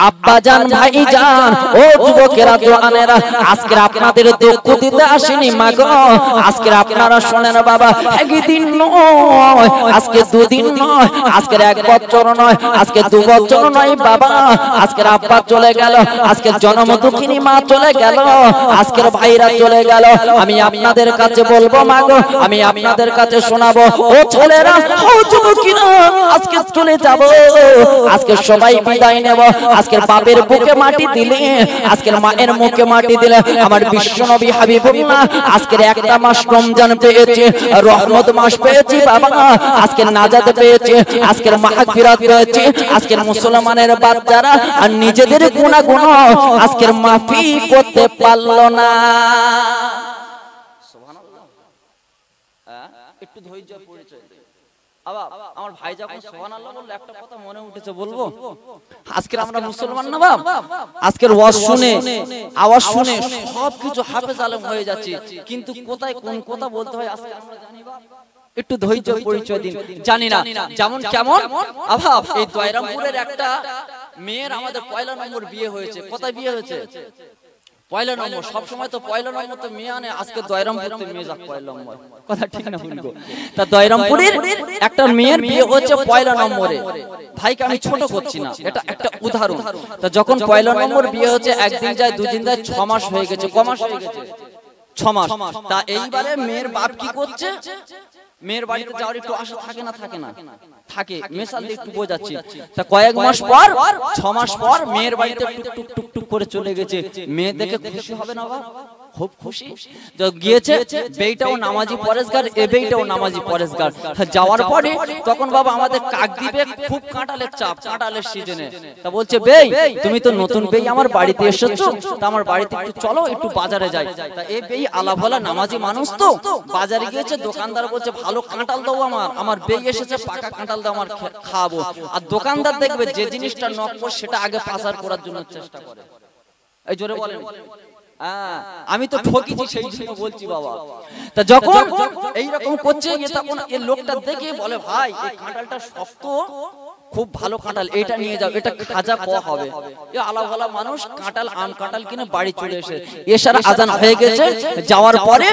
আব্বাজান ভাইজান ও যুবকেরা জওয়ানেরা, আজকে আপনাদের দুঃখ দিতে আসেনি মা গো। আজকে আপনারা শোনেন বাবা, একদিন নয়, আজকে দুদিন নয়, আজকে এক বছর নয়, আজকে 2 বছর নয় বাবা। আজকে আব্বা চলে গেল, আজকে জন্ম দুঃখিনী মা চলে গেল, আজকের ভাইরা চলে গেল। আমি আপনাদের কাছে বলবো মা গো, আমি আপনাদের কাছে শোনাবো, ও ছেলেরা ও যুবকেরা, আজকে চলে যাব, আজকে সবাই বিদায় নেব। আজকের বাপের বুকে মাটি দিলে, আজকের মায়ের মুখে মাটি দিলে, আমার বিশ্বনবী হাবিবুল্লাহ আজকের একটা মাস রমজান পেয়েছে, রহমত মাস পেয়েছি বাবা, আজকের নাজাত পেয়েছে, আজকের মাগফিরাত পেয়েছে, আজকের মুসলমানের বাচ্চারা আর নিজেদের গুনাহগুণ আজকের মাফি করতে পারলো না। সুবহানাল্লাহ। একটু ধৈর্য পরিচয় দেন। আমার ভাই যখন সুবহানাল্লাহ বলল, একটা কথা মনে উঠেছে বলবো। আজকের আমরা মুসলমান না বাপ, আজকের ওয়াজ শুনে আওয়াজ শুনে সবকিছু হাফেজ আলেম হয়ে যাচ্ছে, কিন্তু কোথায় কোন কথা বলতে হয় আজকে আমরা জানি বাপ। একটু ধৈর্য পরিচয় দিন। জানি না যেমন কেমন আভাব, এই দয়রামপুরের একটা মেয়ের আমাদের 1 নম্বর বিয়ে হয়েছে। কোথায় বিয়ে হয়েছে? 1 নম্বর। সব সময় তো 1 নম্বর তো মেয়ে আনে, আজকে দয়রামপুরে মেয়ে যাক 1 নম্বর। কথা ঠিক না ভুল গো? তা দয়রামপুরের একটা মেয়ের বিয়ে হচ্ছে 1 নম্বরে। ভাইকে আমি ছোট করছি না, এটা একটা উদাহরণ। তা যখন 1 নম্বর বিয়ে হচ্ছে, একদিন যায়, 2 দিন যায়, 6 মাস হয়ে গেছে। ক মাস হয়ে গেছে? 6 মাস। তা এইবারে মেয়ের বাপ কি করছে? মেয়ের বাড়িতে যাওয়ার একটু আশা থাকে না? থাকে না? থাকে। মেশাল দিয়ে একটু বোঝাচ্ছি। তা কয়েক মাস পর, 6 মাস পর মেয়ের বাড়িতে টুক টুক টুক করে চলে গেছে। মেয়ে দেখে খুশি হবে না বাবা? খুব খুশি। তো গিয়েছে, বেইটাও নামাজি পরেশগার, এ বেইটাও নামাজি পরেশগার। যাওয়ার পরে তখন বাবা আমাদের কাকদ্বীপে খুব কাঁঠালের চাপ, কাঁঠালের সিজনে। তা বলছে, বেই তুমি তো নতুন বেই আমার বাড়িতে এসেছো, তা আমার বাড়িতে একটু চলো, একটু বাজারে যাই। তা এই বেই আলাভোলা নামাজি মানুষ তো, বাজারে গিয়েছে। দোকানদার বলছে, ভালো কাঁঠাল দাও আমার বেই এসেছে, পাকা কাঁঠাল দাও আমার খাবো। আর দোকানদার দেখবে যে জিনিসটা নকল সেটা আগে পাচার করার জন্য চেষ্টা করে। এই জোরে বলেন। আমি তো ঠকিছি, সেই জন্য বলছি বাবা। তা যখন এইরকম করছে, তখন এই লোকটা দেখে বলে, ভাই এই কাঁঠালটা শক্ত, খুব ভালো কাঁঠাল, এটা নিয়ে যাও, এটা খাজা খাওয়া হবে। এই আলাওয়ালা মানুষ কাঁঠাল, আম কাঁঠাল কিনে বাড়ি চলে এসে, এশার আজান হয়ে গেছে। যাওয়ার পরে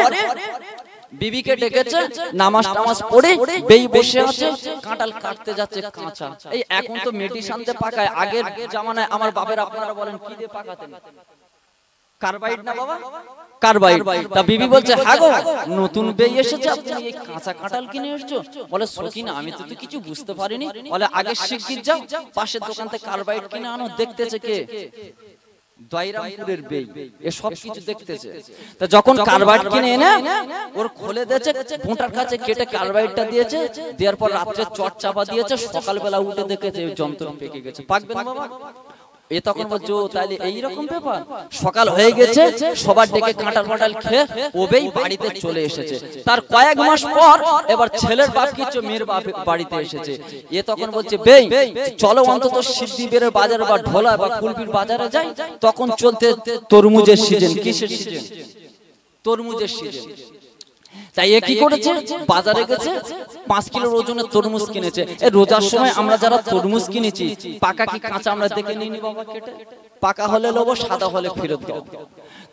বিবিকে ডেকেছে, নামাজ টামাজ পড়ে বেই বসে আছে, কাঁঠাল কাটতে যাচ্ছে কাঁচা। এই এখন তো মেডিসিন দিয়ে পাকায়, আগের জামানায় আমার বাপের আপনারা বলেন কি দিয়ে পাকাতেন? কার্বাইড না বাবা? কার্বাইড। তা বিবি বলছে, হ্যাঁ গো নতুন বেই এসেছে, আপনি এই কাঁচা কাঁঠাল কিনে এসেছো? বলে, সকিনা আমি তো কিছু বুঝতে পারিনি। বলে, আগে শিগগির যাও, পাশের দোকান থেকে কার্বাইড কিনে আনো। দেখতেছে কে? দয়রামপুরের বেই, এ সব কিছু দেখতেছে। তা যখন কার্বাইড কিনে এনে ওর খুলে দিয়েছে, ভোঁটার কাছে কেটে কার্বাইডটা দিয়েছে, দেওয়ার পর রাত্রে চট চাপা দিয়েছে, সকালবেলা উঠে দেখেছে যন্ত্র পেকে গেছে। পাকবে না বাবা? এ তখন বলছে, তাহলে এইরকম ব্যাপার। সকাল হয়ে গেছে, সবার ডেকে কাঁঠাল মাটাল খেয়ে ওবেই বাড়িতে চলে এসেছে। তার কয়েক মাস পর এবার ছেলের বাপ কিছু মেয়ের বাড়িতে এসেছে। এ তখন বলছে, বেই চলো অন্তত সিদ্ধিবের বাজারে বা ঢোলা বা কুলপির বাজারে যাই। তখন চলতে তরমুজের সিজন। কিসের সিজন? তরমুজের সিজন। তাই এ কি করেছে? বাজারে গেছে, 5 কিলোর ওজনের তরমুজ কিনেছে। এই রোজার সময় আমরা যারা তরমুজ কিনেছি, পাকা কি কাঁচা আমরা দেখে নিই বাবা কেটে? পাকা হলে নেবো, সাদা হলে ফেরত দাও।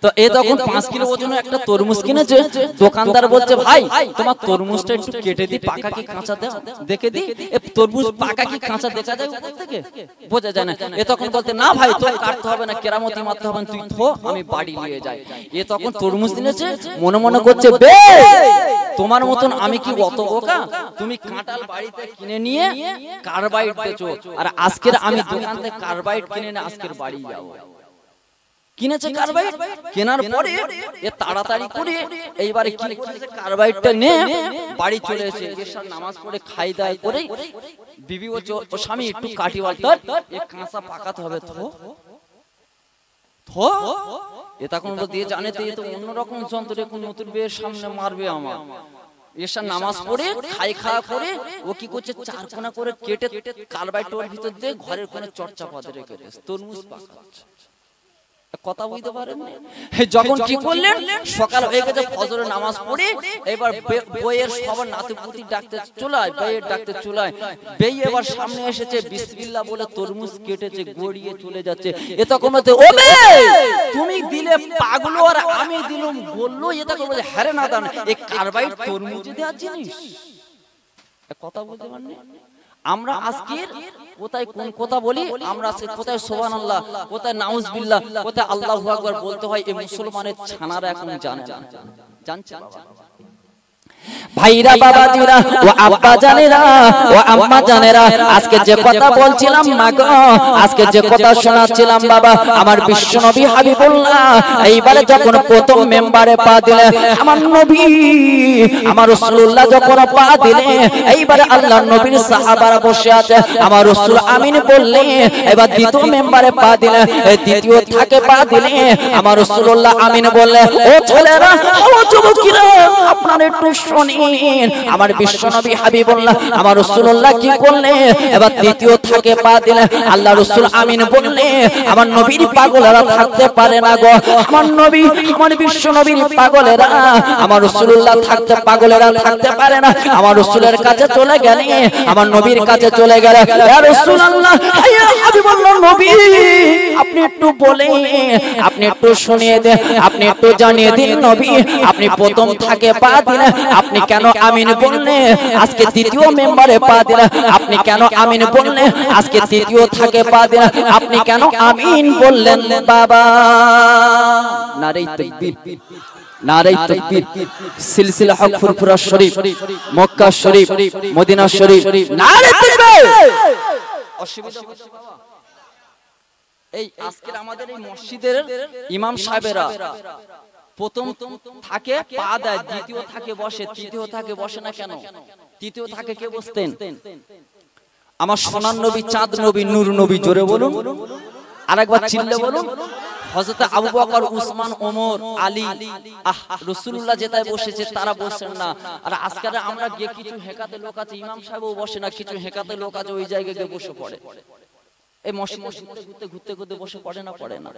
তো এ তখন 5 কিলো ওজনের একটা তরমুজ কিনেছে। দোকানদার বলছে, ভাই তোমার তরমুজটা একটু কেটে দি, পাকা কি কাঁচা দাও দেখে দি। এ তরমুজ পাকা কি কাঁচা দেখা যায় উপর থেকে? বোঝা যায় না। এ তখন বলতে, না ভাই তোর কাটতে হবে না, কেরামতি মারতে হবে না, তুই থো, আমি বাড়ি নিয়ে যাই। এ তখন তরমুজ কিনেছে, মনে মনে করছে, বে তোমার মতন আমি কি অত বোকা? তুমি কাঁঠাল বাড়িতে কিনে নিয়ে কার্বাইড বেচো, আর আজকের আমি দোকান থেকে কার্বাইড কিনে নিয়ে আজকের বাড়ি যাবো। কিনেছে কার্বাইড, কেনার পরে এ তাড়াতাড়ি করে এইবারে কি করেছে, কার্বাইডটা নিয়ে বাড়ি চলে এসে এশার নামাজ পড়ে খাই দায় করে বিবি বলছে, ও স্বামী একটু কাটি বলতো, এ কাঁচা পাকাতে হবে। থো থো। এ তখন দিয়ে জানে তো এ তো অন্যরকম যন্ত্র, এখন নতুন বিয়ের সামনে মারবে আমার। এশার নামাজ পড়ে খাই খাওয়া করে ও কি করছে, 4 কোনা করে কেটে কার্বাইড ওর ভিতর দিয়ে ঘরের কোণে চটচাপাতে রেখে দিয়েছে, তরমুজ পাকাচ্ছে। কথা বুঝতে পারেন? যখন কি করলেন, সকাল হয়ে গেছে, ফজরের নামাজ পড়ে এবার বইয়ের সবার নাতিপুতি ডাকতে চলায়, বইয়ের ডাকতে চলায়, বেই এবার সামনে এসেছে, বিসমিল্লাহ বলে তরমুজ কেটেছে, গড়িয়ে চলে যাচ্ছে। এটা কমতে ও বে তুমি দিলে পাগলো আর আমি দিলাম বললো, এটা কমতে হারে না দান এই কারবাইট তরমুজ দেওয়ার জিনিস। কথা বলতে পারেন? আমরা আজকের কোথায় কোন কথা বলি, আমরা আজকে কোথায় সুবহানাল্লাহ, কোথায় নাউজুবিল্লাহ, কোথায় আল্লাহু আকবার বলতে হয়, এই মুসলমানের ছানারা এখন জানে না। জানছে ভাইরা, বাবাজিরা, ও আব্বা জানেরা, ও আম্মা জানেরা, আজকে যে কথা বলছিলাম মা গো, আজকে যে কথা শোনাচ্ছিলাম বাবা, আমার বিশ্বনবী হাবিবুল্লাহ এইবারে যখন প্রথম মেম্বারে পা দিলে, আমার নবী আমার রাসূলুল্লাহ যখন পা দিলে, এইবারে আল্লাহর নবীর সাহাবারা বসে আছে, আমার রাসূল আমিন বললে, এবার দ্বিতীয় মেম্বারে পা দিলে, দ্বিতীয় থাকে পা দিলে, আমার রাসূলুল্লাহ আমিন বললে, ও ছেলেরা, ও যুবকেরা, আপনারা একটু শুনেন, আমার বিশ্বনবী হাবিবুল্লাহ আমার রাসূলুল্লাহ কি করলে, এবার তৃতীয় থাকে পা দিলে, আল্লাহ রাসূল আমিন বললে, আমার নবীর পাগলেরা থাকতে পারে না গো, আমার নবী আমার বিশ্বনবীর পাগলেরা, আমার রাসূলুল্লাহ থাকতে পাগলেরা থাকতে পারে না, আমার রাসূলের কাছে চলে গেলে, আমার নবীর কাছে চলে গেলে, ইয়া রাসূলুল্লাহ, ইয়া হাবিবুল্লাহ নবী, আপনি একটু বলে, আপনি একটু শুনিয়ে দেন, আপনি একটু জানিয়ে দিন নবী, আপনি প্রথম থাকে পা দিলে, আপনি কেন আমিন বললে, আজকে তৃতীয় মেম্বারে পা দিলে, আপনি কেন আমিন বললে, আজকে তৃতীয় থাকে পা দিলে, আপনি কেন আমিন বললেন বাবা? নারে তাকবীর, নারে তাকবীর, সিলসিলা হক ফুরফুরা শরীফ, মক্কা শরীফ, মদিনা শরীফ, নারে তাকবীর। অসুবিধা হচ্ছে বাবা, এই আজকের আমাদের এই মসজিদের ইমাম সাহেবেরা প্রথম থাকে পা দেয়, দ্বিতীয় থাকে বসে, তৃতীয় থাকে বসে না কেন? তৃতীয় থাকে কে বসতেন? আমার সোনার নবী, চাঁদ নবী, নূর নবী, জোরে বলুন, আরেকবার চিল্লে বলুন। হযরত আবু বকর, উসমান, ওমর, আলী, রাসূলুল্লাহ যেটায় বসেছে তারা বসেন না। আর আজকাল আমরা গিয়ে কিছু হেকাতে লোক আছে, ইমাম সাহেবও বসে না, কিছু হেকাতে লোক আছে ওই জায়গায় গিয়ে বসে পড়ে, এই মসজিদে ঘুরতে ঘুরতে বসে পড়ে না, পড়ে না।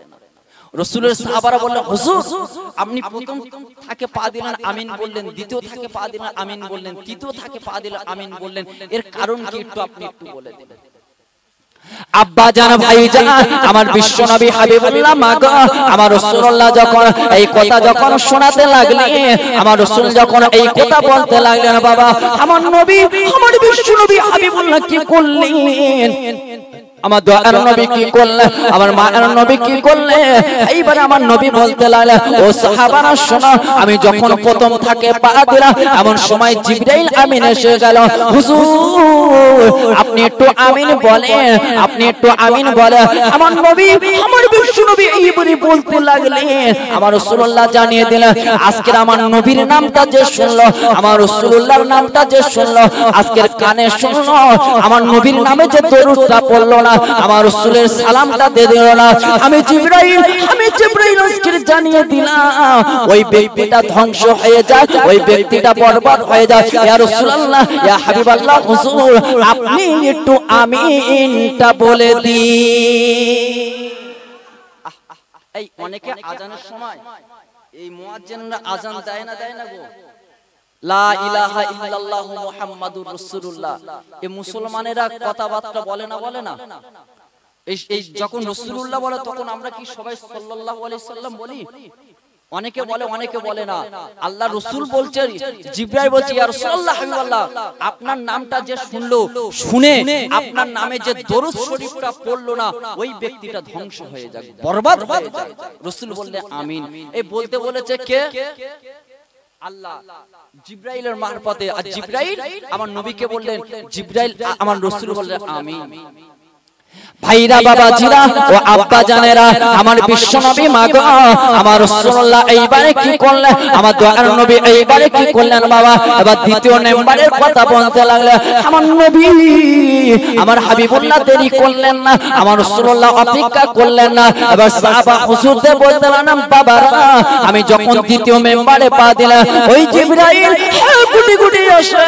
রাসূলের সাহাবারা বললেন, হুজুর আপনি প্রথম থাকে পা দিলেন আমিন বললেন, দ্বিতীয় থাকে পা দিলেন আমিন বললেন, তৃতীয় থাকে পা দিলেন আমিন বললেন, এর কারণ কি একটু আপনি একটু বলে দিবেন? আব্বা জান, ভাই জান, আমার বিশ্বনবী হাবিবুল্লাহ মা গো, আমার রাসূলুল্লাহ যখন এই কথা যখন শোনাতে লাগলেন, আমার রাসূল যখন এই কথা বলতে লাগলেন বাবা, আমার নবী আমার বিশ্বনবী হাবিবুল্লাহ কি করলেন? আমার দয়ার নবী কি করলেন? আমার মায়ের নবী কি করলেন? এইবার আমার নবী বলতে লাগলেন, ও সাহাবারা শোনো, আমি যখন প্রথম থাকে পা দিলাম, এমন সময় জিবরাইল আমিন এসে গেল, হুজুর আপনি একটু আমিন বলেন, আপনি একটু আমিন বলেন। আমার নবী আমার বিশ্বনবী এইবারে বলতে লাগলেন, আমার রাসূলুল্লাহ জানিয়ে দিলেন, আজকের আমার নবীর নামটা যে শুনলো, আমার রাসূলুল্লাহর নামটা যে শুনলো, আজকের কানে শুনলো, আমার নবীর নামে যে দরুদটা পড়লো না, আমার রাসূলের সালামটা দিয়ে দিল না, আমি জিবরাইল আজকে জানিয়ে দিলাম, ওই ব্যক্তিটা ধ্বংস হয়ে যায়, ওই ব্যক্তিটা বরবাদ হয়ে যায়। ইয়া রাসূলুল্লাহ, ইয়া হাবিবাল্লাহ, হুজুর আপনি একটু আমিনটা বলে দিন। এই অনেকে আজানের সময় এই মুয়াজ্জিনরা আজান দেয় না গো, লা ইলাহা ইল্লাল্লাহু মুহাম্মাদুর রাসূলুল্লাহ, এই মুসলমানেরা কথাবার্তা বলে না? এই যখন রাসূলুল্লাহ বলে তখন আমরা কি সবাই সাল্লাল্লাহু আলাইহি সাল্লাম বলি? অনেকে বলে, অনেকে বলে না। আল্লাহ রাসূল বলছে, জিবরাইল বলছে, ইয়া রাসূলুল্লাহ হাবিবাল্লাহ, আপনার নামটা যে শুনে আপনার নামে যে দরুদ শরীফটা পড়লো না, ওই ব্যক্তিটা ধ্বংস হয়ে যাবে, বরবাদ হয়ে যাবে। রাসূল বললে আমিন। এই বলতে বলেছে কে? আল্লাহ জিবরাইলের মারফতে। আর জিবরাইল আমার নবীকে বললেন, জিবরাইল আমার রাসূল বললেন আমিন। ভাইরা, বাবাজিরা, ও আব্বা জানেরা, আমার বিশ্বনবী মা গো, আমার রাসূলুল্লাহ এইবারে কি করলেন? আমার দয়ার নবী এইবারে কি করলেন বাবা? এবার দ্বিতীয় নাম্বারের কথা বলতে লাগলেন, আমার নবী আমার হাবিবুল্লাহ দেরি করলেন না, আমার রাসূলুল্লাহ অপেক্ষা করলেন না। এবার সাহাবা হুজুরদের বলতে লাগলেন, বাবারা আমি যখন দ্বিতীয় মেম্বারে পা দিলাম, ওই জিবরাইল গুটি গুটি এসে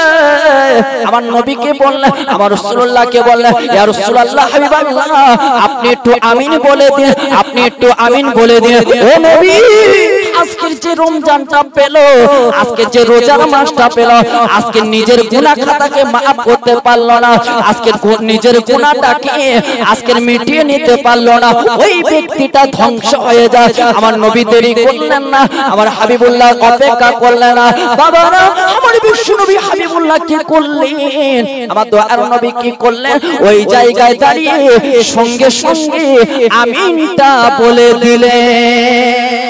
আমার নবীকে বললেন, আমার রাসূলুল্লাহকে বললেন, ইয়া রাসূলুল্লাহ হাবিব হাবিবাল্লাহ আপনি একটু আমিন বলে দিন, আপনি একটু আমিন বলে দিন। ও নবী, আজকের যে রমজানটা পেল, আজকে যে রোজার মাসটা পেল, আজকে নিজের গুনাহ খাতাকে maaf করতে পারলো না, আজকে নিজের গুনাহটাকে আজকে মিটিয়ে নিতে পারলো না, ওই ব্যক্তিটা ধ্বংস হয়ে যায়। আমার নবী দেরি করলেন না, আমার হাবিবুল্লাহ অপেক্ষা করলেন না। বাবারা, আমার বিশ্ব নবী হাবিবুল্লাহ কি করলেন? আমার দয়ার নবী কি করলেন? ওই জায়গায় দাঁড়িয়ে সঙ্গে সঙ্গে আমিনটা বলে দিলেন।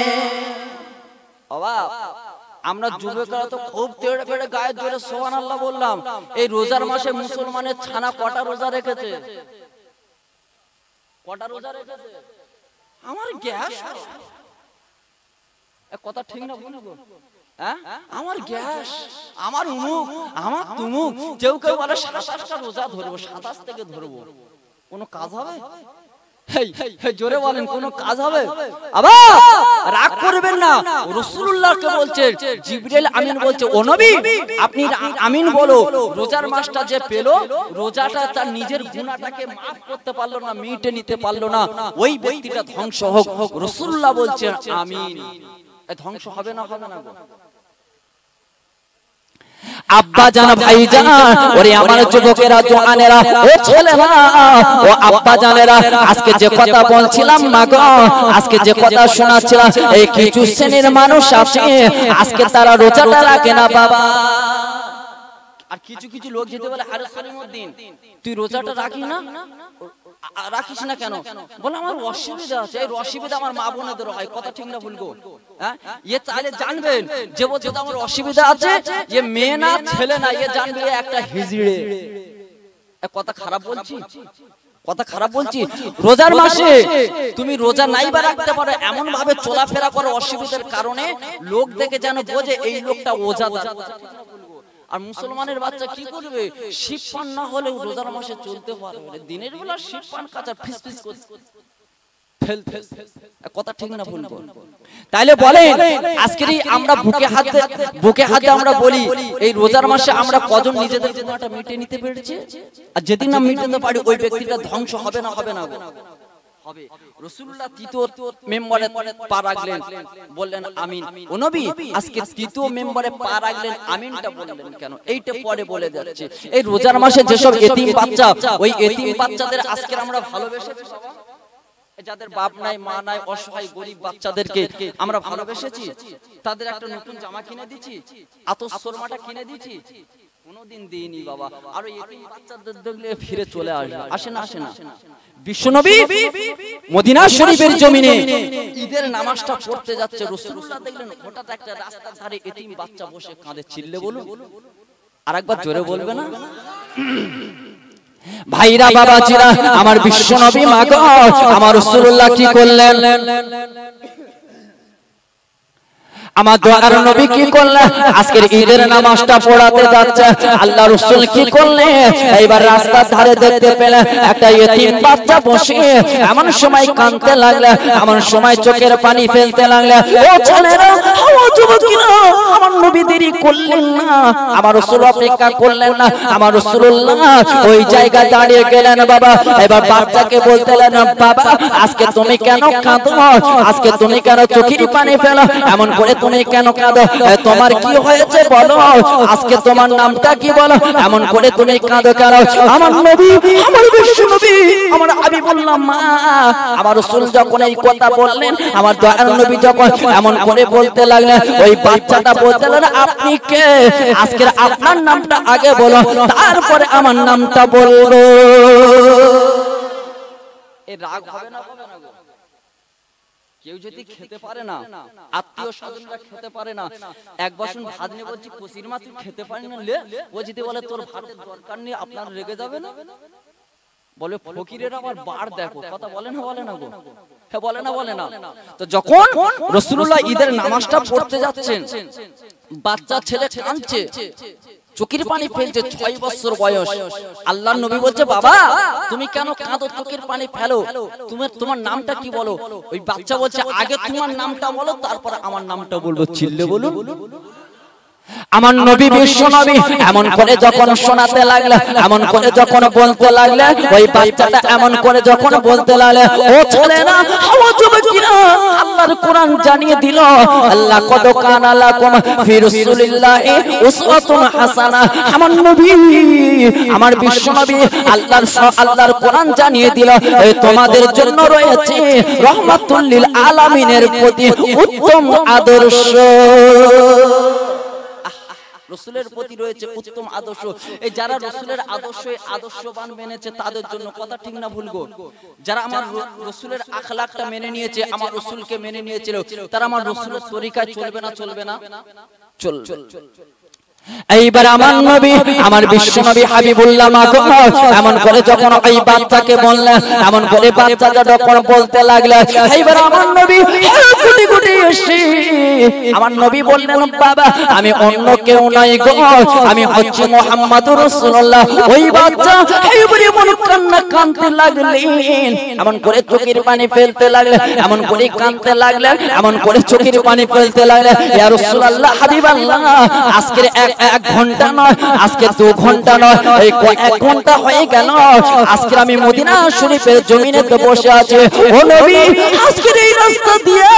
আমরা যুবকরা তো খুব তেড়ে ফেড়ে গায়ে জোরে সুবহানাল্লাহ বললাম। এই রোজার মাসে মুসলমানের ছানা কটা রোজা রেখেছে? কটা রোজা রেখেছে? আমার গ্যাস, কথা ঠিক না বলবো? আমার গ্যাস, আমার উমুক, আমার তুমুক। কেউ কেউ বলে 27টা রোজা ধরবো, 27 থেকে ধরবো। কোনো কাজ হবে? জোরে বলেন, কোন কাজ হবে? আবার রাগ করবেন না, রাসূলুল্লাহকে বলছে, জিবরাইল আমিন বলছে, ও নবী আপনি আমিন বলো। রোজার মাসটা যে পেল, রোজাটা তার নিজের গুনাহটাকে maaf করতে পারলো না, মিটে নিতে পারলো না, ওই ব্যক্তিটা ধ্বংস হোক। রাসূলুল্লাহ বলছেন আমিন। ধ্বংস হবে না? হবে না? আব্বা জান, ভাই জান, ওরে আমার যুবকেরা, জওয়ানেরা, ও ছেলেরা, ও আব্বা জানেরা, আজকে যে কথা বলছিলাম মা গো, আজকে যে কথা শোনাচ্ছিলাম, এই কিছু শ্রেণীর মানুষ আছে আজকে তারা রোজাটা রাখে না বাবা। আর কিছু কিছু লোক যেতে বলে, আরে সলিমউদ্দিন তুই রোজাটা রাখিস না, রাখিস না কেন? বলে আমার অসুবিধা আছে। এই অসুবিধা আমার মা বোনেদের হয়, কথা ঠিক না ভুলবো? হ্যাঁ, এ চাইলে জানবেন যে বলছে আমার অসুবিধা আছে, এ মেয়ে না ছেলে না, এ জানবে একটা হিজড়ে। কথা খারাপ বলছি? কথা খারাপ বলছি? রোজার মাসে তুমি রোজা নাই বা রাখতে পারো, এমন ভাবে চলাফেরা করো অসুবিধার কারণে লোক দেখে যেন বোঝে এই লোকটা ওজাদার। আর মুসলমানের বাচ্চা কি করবে? শিবপান না হলে রোজার মাসে চলতে পারবে, দিনের বেলা শিবপান কাঁচা ফিস ফিস করে ফেলতে। কথা ঠিক না বলবো? তাইলে বলেন, আজকে আমরা বুকে হাতে আমরা বলি, এই রোজার মাসে আমরা কজন নিজেদের গুনাহটা মিটিয়ে নিতে পেরেছি? আর যেদিন না মিটাতে পারি, ওই ব্যক্তিটা ধ্বংস হবে না? হবে না? হবে। রাসূলুল্লাহ তৃতীয় মেম্বারে পা রাখলেন, বললেন আমিন। ও নবী, আজকে তৃতীয় মেম্বারে পা রাখলেন, আমিনটা বললেন কেন? এইটা পরে বলে যাচ্ছে। এই রোজার মাসে যেসব এতিম বাচ্চা, ওই এতিম বাচ্চাদের আজকে আমরা ভালোবেসেছি বাবা। যাদের বাপ নাই, মা নাই, অসহায় গরিব বাচ্চাদেরকে আমরা ভালোবেসেছি, তাদের একটা নতুন জামা কিনে দিয়েছি, আতর সুরমাটা কিনে দিয়েছি? কোনদিন দিইনি বাবা। আর এতিম বাচ্চাদের দেখলে ফিরে চলে আসে না? আসে না? বিশ্বনবী মদিনা শরীফের জমিনে ঈদের নামাজটা পড়তে যাচ্ছে, রাসূলুল্লাহ দেখলেন হঠাৎ একটা রাস্তার ধারে এতিম বাচ্চা বসে কাঁদে। চিল্লে বলুন, আরেকবার জোরে বলবে না? ভাইরা, বাবাজিরা, আমার বিশ্বনবী মা গো, আমার রাসূলুল্লাহ কি করলেন? আমার দয়ার নবী কি করলেন? আজকের ঈদের নামাজটা পড়াতে যাচ্ছে, আল্লাহ রাসূল কি করলেন? এইবার রাস্তার ধারে দেখতে পেলেন একটা ইতিম বাচ্চা বসে এমন সময় কাঁদতে লাগলো, এমন সময় চোখের পানি ফেলতে লাগলো। ও ছেলেরা, ও যুবকেরা, আমার নবী দেরি করলেন না, আমার রাসূল অপেক্ষা করলেন না, আমার রাসূলুল্লাহ ওই জায়গায় দাঁড়িয়ে গেলেন বাবা। এবার বাচ্চাকে বলতে লাগলেন, বাবা আজকে তুমি কেন কাঁদো? আজকে তুমি কেন চোখের পানি ফেলো? এমন করে তুমি কেন কাঁদো? তোমার কি হয়েছে বলো? আজকে তোমার নামটা কি বলো? এমন করে তুমি কাঁদো কেন? আমার নবী, আমার বিশ্ব নবী, আমার হাবিবুল্লাহ মা, আমার রাসূল যখন এই কথা বললেন, আমার দয়ার নবী যখন এমন করে বলতে লাগলেন, ওই বাচ্চাটা বলতে লাগলো, আপনি কে? আজকে আপনার নামটা আগে বলো, তারপরে আমার নামটা বলবো। এই রাগ হবে না? হবে না? কেউ যদি খেতে পারে না, আত্মীয় স্বজনরা খেতে পারে না, এক বাসন ভাত নিয়ে বলছি খুশির মা তুই খেতে পারি না, লে ও যদি বলে তোর ভাতের দরকার নেই, আপনার রেগে যাবে না? বলে ফকিরের আবার বার দেখো। কথা বলে না? বলে না গো? হ্যাঁ, বলে না? বলে না? তো যখন রাসূলুল্লাহ ঈদের নামাজটা পড়তে যাচ্ছেন, বাচ্চা ছেলে কাঁদছে, চোখের পানি ফেলছে, 6 বছর বয়স। আল্লাহর নবী বলছে, বাবা তুমি কেন কাঁদো, চোখের পানি ফেলো, তোমার নামটা কি বলো? ওই বাচ্চা বলছে, আগে তোমার নামটা বলো, তারপর আমার নামটা বলবো। চিল্লে বলুন। আমার নবী বিশ্ব নবী এমন করে যখন শোনাতে লাগলে, এমন করে যখন বলতে লাগলে, ওই বাচ্চাটা এমন করে যখন বলতে লাগলে, ও ছেলেরা ও যুবকেরা, আল্লাহর কোরআন জানিয়ে দিল, আল্লাহ কদ কানা লাকুম ফি রাসূলিল্লাহি উসওয়াতুন হাসানা। আমার নবী, আমার বিশ্ব নবী আল্লাহর কোরআন জানিয়ে দিল, তোমাদের জন্য রয়েছে রাহমাতুল লিল আলামিনের প্রতি উত্তম আদর্শ। রাসূলের প্রতি রয়েছে উত্তম আদর্শ। এই যারা রাসূলের আদর্শবান মেনেছে তাদের জন্য, কথা ঠিক না ভুল গো, যারা আমার রাসূলের আখলাকটা মেনে নিয়েছে, আমার রাসূলকে মেনে নিয়েছিল, তারা আমার রাসূলের তরিকায় চলবে না? চলবে না? চলবে। এইবার আমার নবী, আমার বিশ্ব নবী হাবিবুল্লাহ মাগো এমন করে যখন ওই বাচ্চাকে বললেন, এমন করে বাচ্চাটা যখন বলতে লাগলো, এইবার আমার নবী গুটি গুটি এসে আমার নবী বললেন, বাবা আমি অন্য কেউ নই গো, আমি হচ্ছি মুহাম্মদুর রাসূলুল্লাহ। ওই বাচ্চা এইবারে মন কান্না কাঁদতে লাগলেন, এমন করে চোখের পানি ফেলতে লাগলেন, এমন করে কাঁদতে লাগলেন, এমন করে চোখের পানি ফেলতে লাগলেন, ইয়া রাসূলুল্লাহ হাবিবাল্লাহ, আজকের এক ঘন্টা নয়, আজকে 2 ঘন্টা নয়, এই 1 ঘন্টা হয়ে গেল, আজকে আমি মদিনা শরীফের জমিনেতে বসে আছি। ও নবী, আজকের এই রাস্তা দিয়ে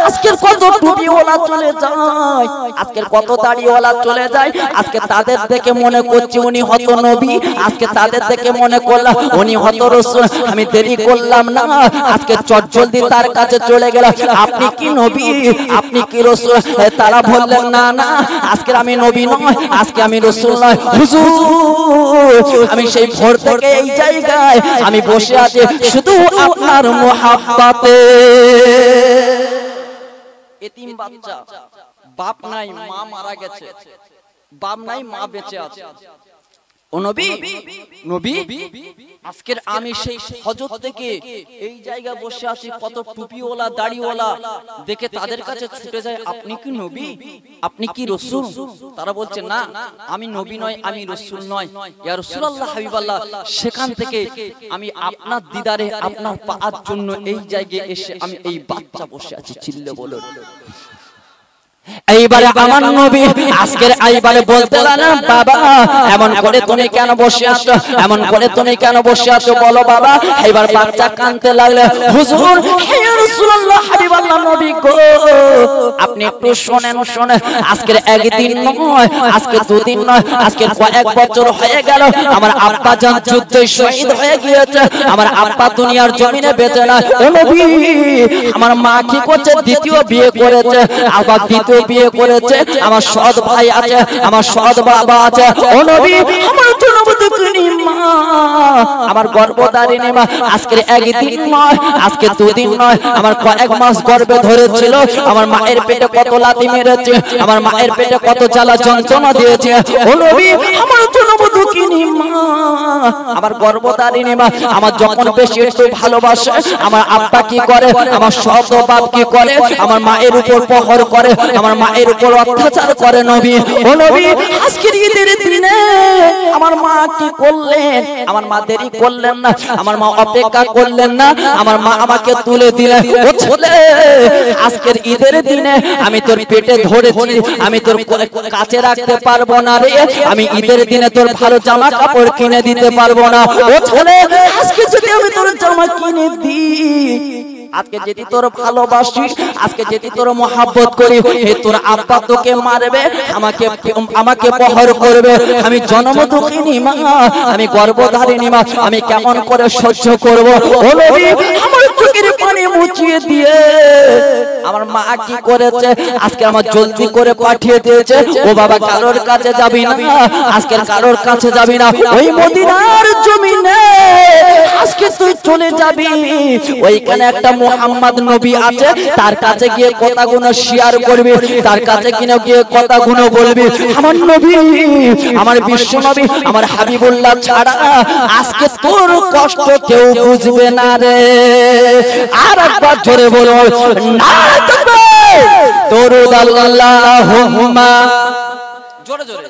আজকের কত টুপিওয়ালা চলে যায়, আজকের কত দাড়িওয়ালা চলে যায়, আজকে তাদের দেখে মনে করছি উনি হয়তো নবী, আজকে তাদের দেখে মনে করলাম উনি হয়তো রাসূল। আমি দেরি করলাম না, আজকে চটজলদি তার কাছে চলে গেলাম, আপনি কি নবী, আপনি কি রাসূল? তারা বললেন, না না, আজকে আমি নবী নয়, আজকে আমি রাসূল নয় হুজুর, আমি সেই ভোর থেকে এই জায়গায় আমি বসে আছি শুধু আপনার মুহাব্বতে। এতিম বাচ্চা, বাপ নাই, মা মারা গেছে, বাপ নাই, মা বেঁচে আছে। ও নবী, নবী আজকের আমি সেই হযরত থেকে এই জায়গায় বসে আছি, কত টুপিওয়ালা দাড়িওয়ালা দেখে তাদের কাছে ছুটে যায়, আপনি কি নবী, আপনি কি রাসূল? তারা বলছে, না আমি নবী নয়, আমি রাসূল নয়, ইয়া রাসূলুল্লাহ হাবিবাল্লাহ। সেখান থেকে আমি আপনার দিদারে, আপনার পাওয়ার জন্য এই জায়গায় এসে আমি এই বাচ্চা বসে আছি, চিল্লে বলুন। এইবারে আমার নবী আজকের এইবারে বলতে লাগলেন, বাবা এমন করে তুমি কেন বসে আছো, এমন করে তুমি কেন বসে আছো বলো বাবা। এইবার বাচ্চা কাঁদতে লাগলো, হুজুর ইয়া রাসূলুল্লাহ হাবিবাল্লাহ নবী গো, আপনি একটু শুনেন, শুনেন, আজকের একদিন নয়, আজকে 2 দিন নয়, আজকে কয়েক বছর হয়ে গেল, আমার আব্বা জান যুদ্ধে শহীদ হয়ে গিয়েছে, আমার আব্বা দুনিয়ার জমিনে বেঁচে না। ও নবী, আমার মা কি করছে, দ্বিতীয় বিয়ে করেছে, আবার দ্বিতীয় বিয়ে করেছে, আমার সৎ ভাই আছে, আমার সৎ বাবা আছে। ও নবী, আমার জনমদুকিনী মা, আমার গর্ভধারিণী মা আজকের একদিন নয়, আজকে 2 দিন নয়, আমার কয়েক মাস গর্ভে ধরেছিল, আমার মায়ের পেটে কত লাথি মেরেছে, আমার মায়ের পেটে কত জ্বালা যন্ত্রণা দিয়েছে। ও নবী, আমার জনমদুকিনী মা, আমার গর্ভধারিণী মা, আমার যখন বেশি একটু ভালোবাসে, আমার আব্বা কি করে, আমার সৎ বাপ কি করে, আমার মায়ের উপর প্রহর করে, আমার মায়ের উপর অত্যাচার করে। নবী, ও নবী, আজকের ঈদের দিনে আমার মা কি করলেন, আমার মা দেরি করলেন না, আমার মা অপেক্ষা করলেন না, আমার মা আমাকে তুলে দিলেন, ও ছেলে আজকের ঈদের দিনে আমি তোর পেটে ধরেছি, আমি তোর কাছে রাখতে পারবো না রে, আমি ঈদের দিনে তোর ভালো জামা কাপড় কিনে দিতে পারবো না। ও ছেলে, আজকে যদি আমি তোর জামা কিনে দিই, আজকে যদি তোর ভালোবাসি, আজকে যদি তোর মহব্বত করি, হে তোর আব্বা তোকে মারবে, আমাকে প্রহার করবে, আমি জন্মদুঃখিনী মা, আমি গর্ভধারিণী মা, আমি কেমন করে সহ্য করব? ও নবী, আমার চোখের পানি মুছিয়ে দিয়ে আমার মা কি করেছে, আজকে আমার জলদি করে পাঠিয়ে দিয়েছে, ও বাবা কারোর কাছে যাবি না, আজকে কারোর কাছে যাবি না, ওই মদিনার জমিনে আজকে তুই চলে যাবি, ওইখানে একটা মুহাম্মদ নবী আছে, তার কাছে গিয়ে কথাগুলো শেয়ার করবি, তার কাছে গিয়ে কথাগুলো বলবি। আমার নবী, আমার বিশ্ব নবী, আমার হাবিবুল্লাহ ছাড়া আজকে তোর কষ্ট কেউ বুঝবে না রে। আর একবার জোরে বলো, নারে তাকবীর, দরুদ আল্লাহুম্মা, জোরে জোরে,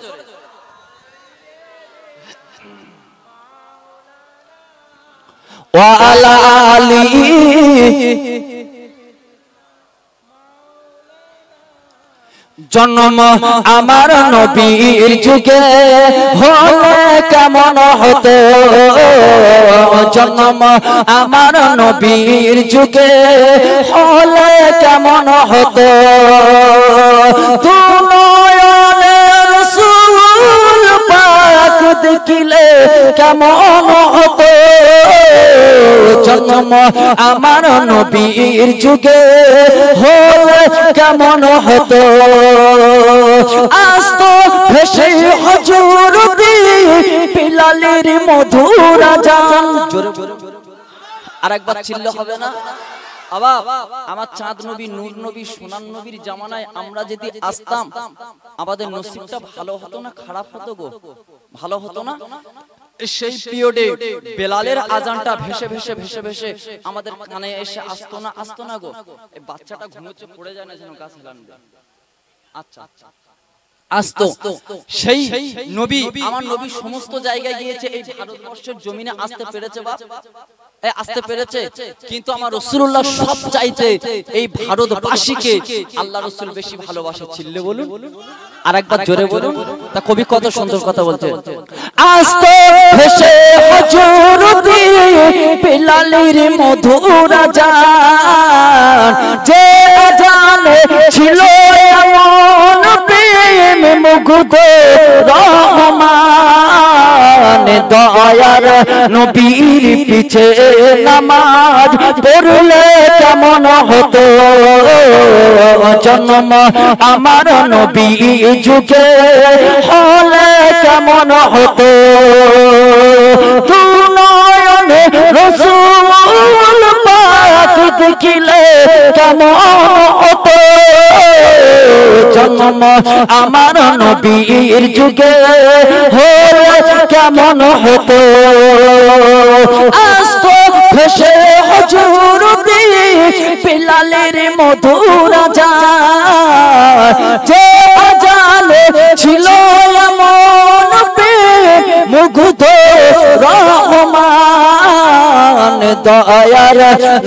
ওয়া আলা আলিহি জন্ম আমার নবীর যুগে হলে কেমন হতো, জন্ম আমার নবীর যুগে হলে কেমন হতো, দেখিলে কেমন হতো, জন্ম আমার নবীর যুগে হলে কেমন হতো, আজ তো ভেসে হুজুর বিলালের মধুর আযান। আরেকবার চিল্লা হবে না? আমার চাঁদ নবী, নূর নবী, সোনার নবীর জামানায় আমরা যদি আসতাম আমাদের নসিবটা ভালো হতো না খারাপ হতো গো? ভালো হতো না? সেই পিরিয়ডে বেলালের আজানটা ভেসে ভেসে ভেসে ভেসে আমাদের কানে এসে আসতো না গো? এই বাচ্চাটা ঘুমোচ্ছে, পড়ে যায় না যেন গাছ হেলানবে। আচ্ছা আসতো। সেই নবী, আমার নবী সমস্ত জায়গায় গিয়েছে, এই ভারতবর্ষের জমিনে আসতে পেরেছে বাপ? আসতে পেরেছে, কিন্তু আমার রাসূলুল্লাহ সব চাইতে এই ভারতবাসীকে আল্লাহ রাসূল বেশি ভালোবাসে। চিল্লে বলুন, আরেকবার জোরে বলুন। তা কবি কত সুন্দর কথা বলছে, আসতো ভেসে হুজুর বিলালের মধুর আযান, যে আযানে ছিল এমন প্রেম মুগ্ধ রহমান, দয়ার নবীর পিছে নামাজ পড়লে কেমন হতো, জন্ম আমার নবী যুগে হলে কেমন হতো, তু নয়নে রাসূল পাক দেখিলে কেমন হতো, জন্ম আমার নবীর যুগে হলে কেমন হতো, আজ তো ভেসে হুজুর বিলালের মধুর আযান, যে আযানে ছিল এমন প্রেম মুগ্ধ রহমান, দয়ার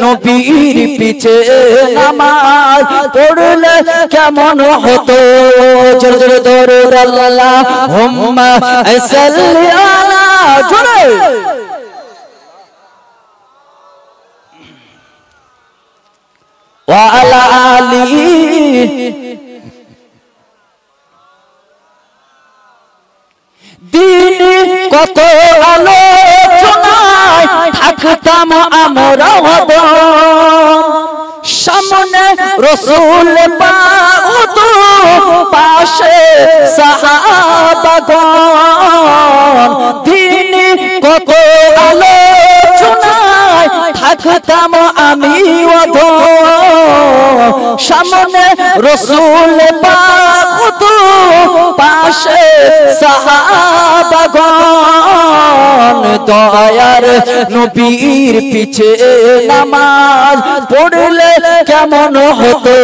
নবীর পিছে নামাজ পড়লে কেমন হতো, জোরে জোরে দরুদ আল্লাহুম্মা সাল্লি আলা, জোরে ওয়া আলা আলিহি। দিন কত আলোচনায় থাকতাম আমরা, সামনে রাসূল পাক পাশে সাহাবাগণ, দিন কত আলোচনায় থাকতাম আমি সামনে রাসূল পাক পাশে সাহাবাগণ, দয়ার নবীর পিছে নামাজ পড়লে কেমন হতো,